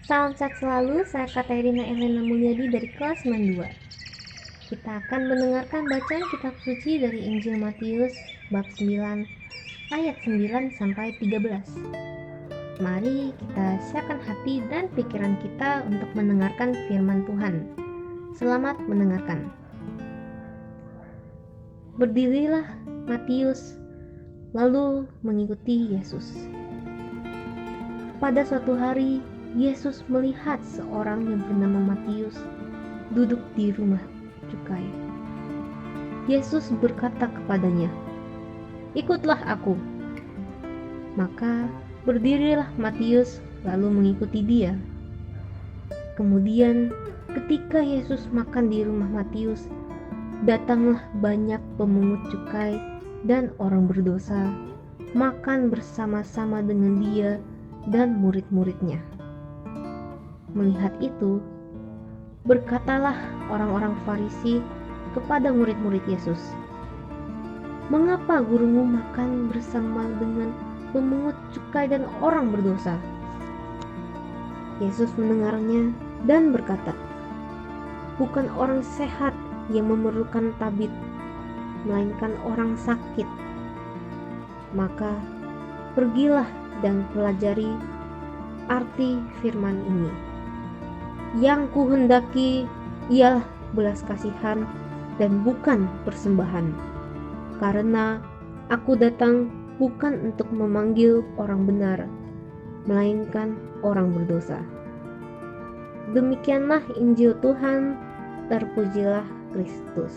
Salam sehat selalu, saya Katerina Elena Mulyadi dari kelas 92. Kita akan mendengarkan bacaan kitab suci dari Injil Matius bab 9 ayat 9 sampai 13. Mari kita siapkan hati dan pikiran kita untuk mendengarkan firman Tuhan. Selamat mendengarkan. Berdirilah Matius lalu mengikuti Yesus. Pada suatu hari, Yesus melihat seorang yang bernama Matius duduk di rumah cukai. Yesus berkata kepadanya, "Ikutlah aku." Maka berdirilah Matius lalu mengikuti dia. Kemudian ketika Yesus makan di rumah Matius, datanglah banyak pemungut cukai dan orang berdosa makan bersama-sama dengan dia dan murid-muridnya. Melihat itu, berkatalah orang-orang Farisi kepada murid-murid Yesus, "Mengapa gurumu makan bersama dengan pemungut cukai dan orang berdosa?" Yesus mendengarnya dan berkata, "Bukan orang sehat yang memerlukan tabib, melainkan orang sakit. Maka pergilah dan pelajari arti firman ini. Yang kuhendaki ialah belas kasihan dan bukan persembahan. Karena aku datang bukan untuk memanggil orang benar, melainkan orang berdosa." Demikianlah Injil Tuhan, terpujilah Kristus.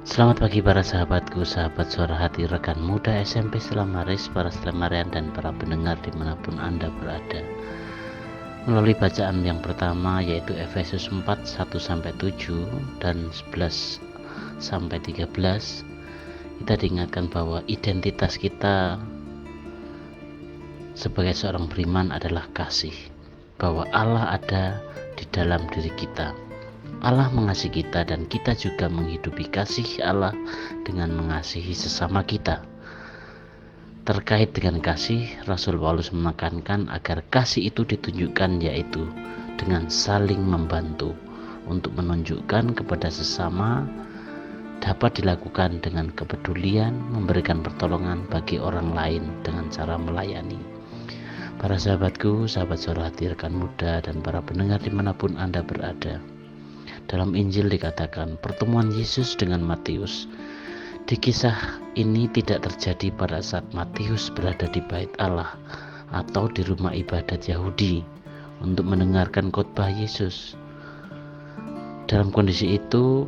Selamat pagi para sahabatku, sahabat suara hati, rekan muda SMP Selamaris, para Selamarian dan para pendengar dimanapun Anda berada. Melalui bacaan yang pertama yaitu Efesus 4, 1-7 dan 11-13, kita diingatkan bahwa identitas kita sebagai seorang beriman adalah kasih, bahwa Allah ada di dalam diri kita. Allah mengasihi kita dan kita juga menghidupi kasih Allah dengan mengasihi sesama kita. Terkait dengan kasih, Rasul Paulus menekankan agar kasih itu ditunjukkan yaitu dengan saling membantu untuk menunjukkan kepada sesama, dapat dilakukan dengan kepedulian, memberikan pertolongan bagi orang lain dengan cara melayani. Para sahabatku, sahabat suara hati, rekan muda dan para pendengar dimanapun Anda berada, dalam Injil dikatakan pertemuan Yesus dengan Matius. Di kisah ini tidak terjadi pada saat Matius berada di bait Allah atau di rumah ibadat Yahudi untuk mendengarkan khotbah Yesus. Dalam kondisi itu,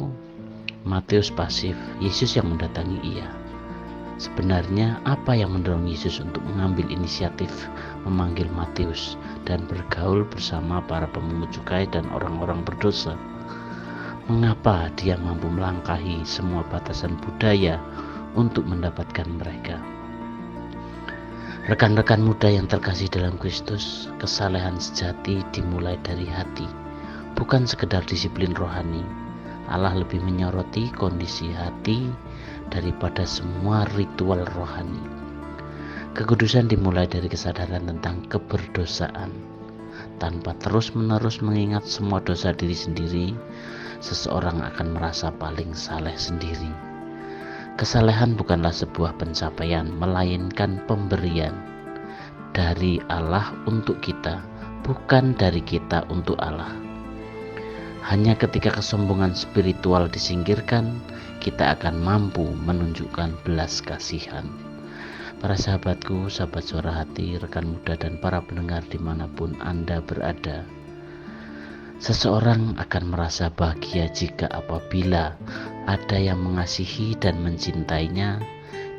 Matius pasif, Yesus yang mendatangi ia. Sebenarnya apa yang mendorong Yesus untuk mengambil inisiatif memanggil Matius dan bergaul bersama para pemungut cukai dan orang-orang berdosa? Mengapa dia mampu melangkahi semua batasan budaya untuk mendapatkan mereka? Rekan-rekan muda yang terkasih dalam Kristus, kesalehan sejati dimulai dari hati, bukan sekedar disiplin rohani. Allah lebih menyoroti kondisi hati daripada semua ritual rohani. Kekudusan dimulai dari kesadaran tentang keberdosaan. Tanpa terus-menerus mengingat semua dosa diri sendiri, seseorang akan merasa paling saleh sendiri. Kesalehan bukanlah sebuah pencapaian, melainkan pemberian dari Allah untuk kita, bukan dari kita untuk Allah. Hanya ketika kesombongan spiritual disingkirkan, kita akan mampu menunjukkan belas kasihan. Para sahabatku, sahabat suara hati, rekan muda dan para pendengar dimanapun Anda berada, seseorang akan merasa bahagia jika apabila ada yang mengasihi dan mencintainya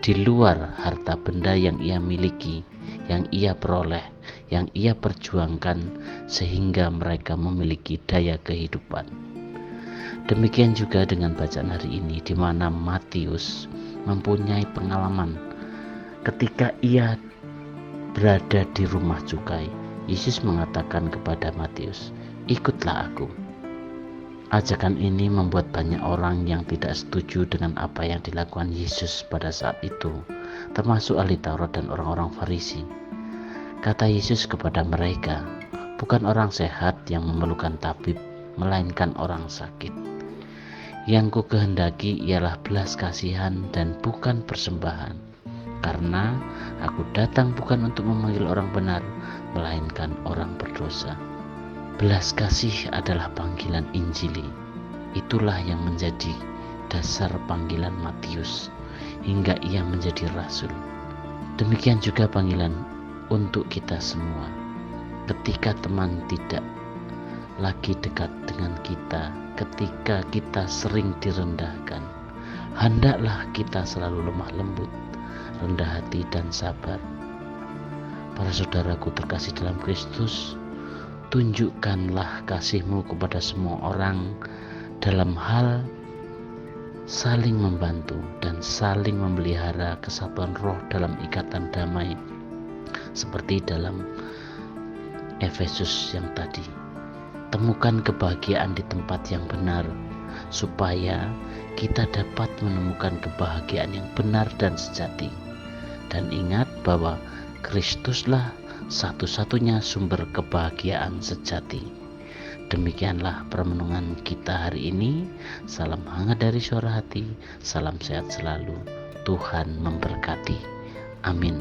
di luar harta benda yang ia miliki, yang ia peroleh, yang ia perjuangkan sehingga mereka memiliki daya kehidupan. Demikian juga dengan bacaan hari ini, di mana Matius mempunyai pengalaman ketika ia berada di rumah cukai. Yesus mengatakan kepada Matius, "Ikutlah aku." Ajakan ini membuat banyak orang yang tidak setuju dengan apa yang dilakukan Yesus pada saat itu, termasuk ahli Taurat dan orang-orang Farisi. Kata Yesus kepada mereka, Bukan orang sehat yang memerlukan tabib, melainkan orang sakit. Yang ku kehendaki ialah belas kasihan dan bukan persembahan, karena aku datang bukan untuk memanggil orang benar, melainkan orang berdosa. Belas kasih adalah panggilan Injili. Itulah yang menjadi dasar panggilan Matius hingga ia menjadi rasul. Demikian juga panggilan untuk kita semua. Ketika teman tidak lagi dekat dengan kita, ketika kita sering direndahkan, hendaklah kita selalu lemah lembut, rendah hati dan sabar. Para saudaraku terkasih dalam Kristus, tunjukkanlah kasih-Mu kepada semua orang dalam hal saling membantu dan saling memelihara kesatuan roh dalam ikatan damai, seperti dalam Efesus yang tadi. Temukan kebahagiaan di tempat yang benar, supaya kita dapat menemukan kebahagiaan yang benar dan sejati. Dan ingat bahwa Kristuslah satu-satunya sumber kebahagiaan sejati. Demikianlah permenungan kita hari ini. Salam hangat dari suara hati, salam sehat selalu. Tuhan memberkati. Amin.